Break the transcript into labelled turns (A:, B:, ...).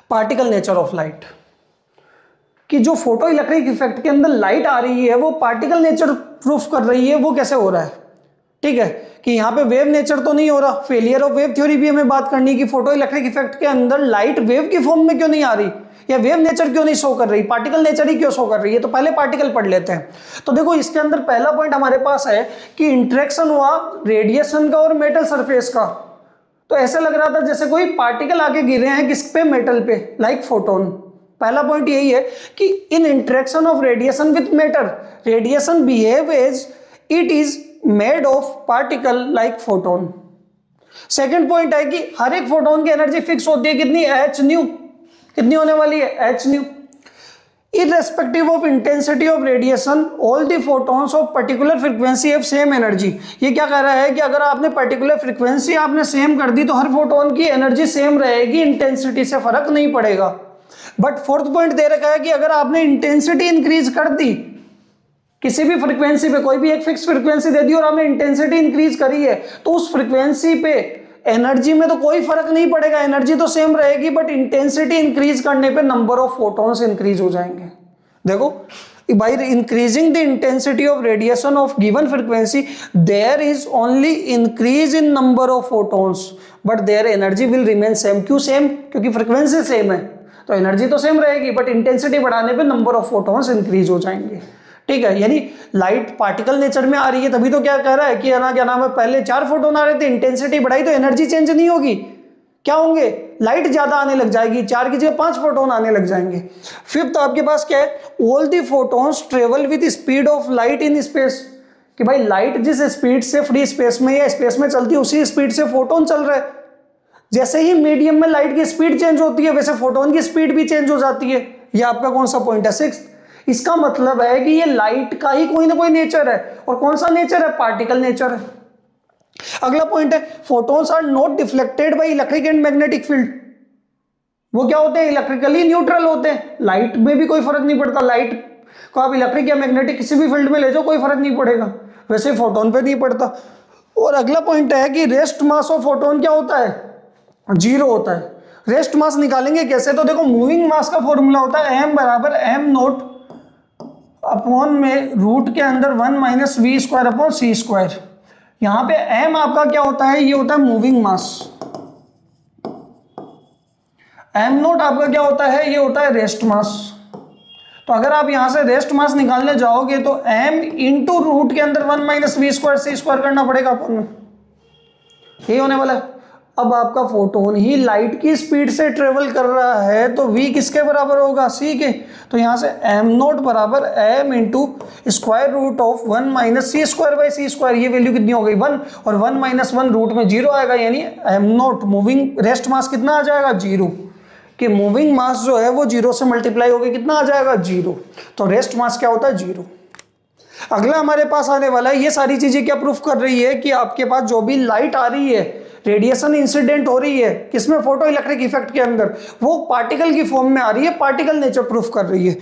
A: Particle nature of light, कि जो photo electric effect के अंदर लाइट आ रही है वो पार्टिकल नेचर प्रूफ कर रही है, वो कैसे हो रहा है। ठीक है, कि यहाँ पे वेव नेचर तो नहीं हो रहा। फेलियर ऑफ वेव थ्योरी भी हमें बात करनी है कि फोटो इलेक्ट्रिक इफेक्ट के अंदर लाइट वेव की फॉर्म में क्यों नहीं आ रही, या वेव नेचर क्यों नहीं शो कर रही, पार्टिकल नेचर ही क्यों शो कर रही है। तो पहले पार्टिकल पढ़ लेते हैं। तो देखो इसके अंदर पहला पॉइंट हमारे पास है कि इंटरेक्शन हुआ रेडिएशन का और मेटल सरफेस का। तो ऐसा लग रहा था जैसे कोई पार्टिकल आके गिरे हैं किस पे, मेटल पे, लाइक फोटोन। पहला पॉइंट यही है कि in interaction of radiation with matter radiation behave as it is made of particle like photon. Second point है कि हर एक फोटोन की एनर्जी फिक्स होती है, कितनी, एच न्यू। कितनी होने वाली है, H new. Irrespective of intensity of radiation, all the photons of particular frequency have same energy। ये क्या कह रहा है कि अगर आपने पर्टिकुलर फ्रीक्वेंसी आपने सेम कर दी तो हर फोटोन की एनर्जी सेम रहेगी, इंटेंसिटी से फर्क नहीं पड़ेगा। बट फोर्थ पॉइंट दे रखा है कि अगर आपने इंटेंसिटी इंक्रीज कर दी किसी भी फ्रीक्वेंसी पे, कोई भी एक फिक्स फ्रीक्वेंसी दे दी और आपने इंटेंसिटी इंक्रीज करी है, तो उस फ्रीक्वेंसी पे एनर्जी में तो कोई फर्क नहीं पड़ेगा, एनर्जी तो सेम रहेगी, बट इंटेंसिटी इंक्रीज करने पे नंबर ऑफ फोटॉन्स इंक्रीज हो जाएंगे। देखो, by increasing the intensity of radiation of given frequency there is only increase in number of photons but their energy will remain same. क्यों same? क्योंकि frequency same है तो energy तो same रहेगी, but intensity बढ़ाने पे नंबर ऑफ फोटॉन्स इंक्रीज हो जाएंगे। ठीक है, यानी लाइट पार्टिकल नेचर में आ रही है, तभी तो क्या कह रहा है कि है ना, क्या नाम है, पहले 4 फोटोन आ रहे थे, इंटेंसिटी बढ़ाई तो एनर्जी चेंज नहीं होगी, क्या होंगे, लाइट ज्यादा आने लग जाएगी, 4 की जगह 5 फोटोन आने लग जाएंगे। फिफ्थ आपके पास क्या है, all the photons travel with speed of light in space, कि भाई लाइट जिस स्पीड से फ्री स्पेस में या स्पेस में चलती है उसी स्पीड से फोटोन चल रहे हैं। जैसे ही मीडियम में लाइट की स्पीड चेंज होती है वैसे फोटोन की स्पीड भी चेंज हो जाती है। ये आपका कौन सा पॉइंट है, 6। इसका मतलब है कि ये लाइट का ही कोई ना कोई नेचर है, और कौन सा नेचर है, पार्टिकल नेचर है। अगला पॉइंट है, photons are not deflected by electric and magnetic field. वो क्या होते हैं, इलेक्ट्रिकली न्यूट्रल होते हैं, लाइट में भी कोई फर्क नहीं पड़ता। लाइट को आप इलेक्ट्रिक या मैग्नेटिक किसी भी फील्ड में ले जाओ कोई फर्क नहीं पड़ेगा, वैसे फोटोन पे नहीं पड़ता। और अगला पॉइंट है कि रेस्ट मास ऑफ फोटोन क्या होता है, 0 होता है। रेस्ट मास निकालेंगे कैसे, तो देखो मूविंग मास का फॉर्मूला होता है m बराबर m नोट अपॉन में रूट के अंदर 1 minus v square upon c square. यहां पे m आपका क्या होता है, ये होता है मूविंग मास। m नोट आपका क्या होता है, ये होता है रेस्ट मास। तो अगर आप यहां से रेस्ट मास निकालने जाओगे तो m इंटू रूट के अंदर 1 minus v square c square करना पड़ेगा अपन में, यही होने वाला है। अब आपका फोटोन ही लाइट की स्पीड से ट्रेवल कर रहा है तो v किसके बराबर होगा, c के। तो यहां से m नोट बराबर m into square root of 1 minus c square by c square. ये वैल्यू कितनी हो गई, 1, और 1 माइनस 1 रूट में 0 आएगा, यानी m note moving rest mass कितना आ जाएगा, 0। कि मूविंग मास जो है वो 0 से मल्टीप्लाई होकर कितना आ जाएगा, 0। तो रेस्ट मास क्या होता है, 0। अगला हमारे पास आने वाला है, ये सारी चीजें क्या प्रूफ कर रही है कि आपके पास जो भी लाइट आ रही है, रेडिएशन इंसिडेंट हो रही है किसमें, फोटो इलेक्ट्रिक इफेक्ट के अंदर, वो पार्टिकल की फॉर्म में आ रही है, पार्टिकल नेचर प्रूफ कर रही है।